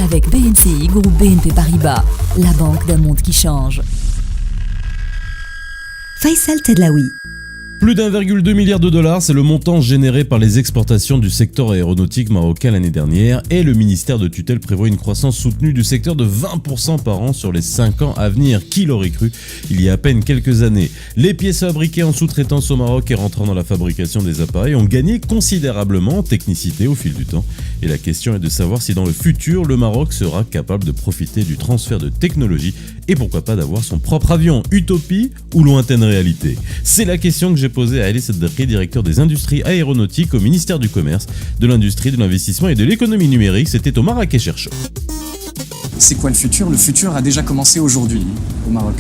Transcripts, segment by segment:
avec BNCI, groupe BNP Paribas, la banque d'un monde qui change. Faisal Tedlaoui. Plus d'1,2 milliard de dollars, c'est le montant généré par les exportations du secteur aéronautique marocain l'année dernière et le ministère de tutelle prévoit une croissance soutenue du secteur de 20% par an sur les 5 ans à venir. Qui l'aurait cru il y a à peine quelques années? Les pièces fabriquées en sous-traitance au Maroc et rentrant dans la fabrication des appareils ont gagné considérablement en technicité au fil du temps. Et la question est de savoir si dans le futur, le Maroc sera capable de profiter du transfert de technologie et pourquoi pas d'avoir son propre avion. Utopie ou lointaine réalité? C'est la question que j'ai posée à Ali Seddakhri, directeur des industries aéronautiques au ministère du Commerce, de l'Industrie, de l'Investissement et de l'Économie numérique. C'était au Marrakech Air Show. C'est quoi le futur? Le futur a déjà commencé aujourd'hui au Maroc.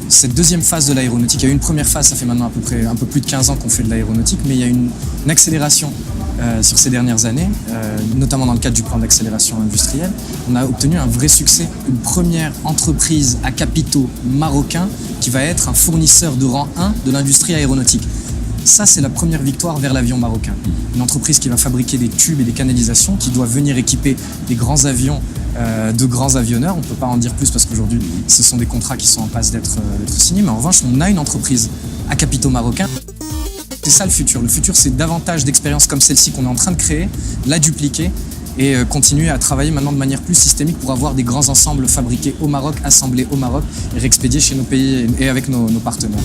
Cette deuxième phase de l'aéronautique, il y a eu une première phase, ça fait maintenant à peu près un peu plus de 15 ans qu'on fait de l'aéronautique, mais il y a une accélération sur ces dernières années, notamment dans le cadre du plan d'accélération industrielle. On a obtenu un vrai succès, une première entreprise à capitaux marocains qui va être un fournisseur de rang 1 de l'industrie aéronautique. Ça, c'est la première victoire vers l'avion marocain. Une entreprise qui va fabriquer des tubes et des canalisations, qui doit venir équiper des grands avions de grands avionneurs. On ne peut pas en dire plus parce qu'aujourd'hui, ce sont des contrats qui sont en passe d'être signés. Mais en revanche, on a une entreprise à capitaux marocains. C'est ça le futur. Le futur, c'est davantage d'expériences comme celle-ci qu'on est en train de créer, la dupliquer et continuer à travailler maintenant de manière plus systémique pour avoir des grands ensembles fabriqués au Maroc, assemblés au Maroc et réexpédiés chez nos pays et avec nos partenaires.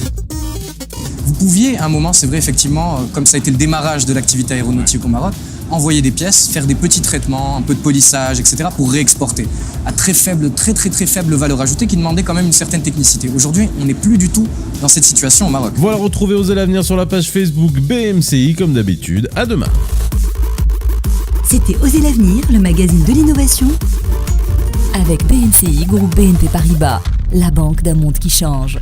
Vous pouviez, à un moment, c'est vrai, effectivement, comme ça a été le démarrage de l'activité aéronautique au Maroc, envoyer des pièces, faire des petits traitements, un peu de polissage, etc. pour réexporter à très faible valeur ajoutée qui demandait quand même une certaine technicité. Aujourd'hui, on n'est plus du tout dans cette situation au Maroc. Voilà, retrouvez Osez l'avenir sur la page Facebook BMCI comme d'habitude. À demain. C'était Osez l'avenir, le magazine de l'innovation avec BNCI, groupe BNP Paribas, la banque d'un monde qui change.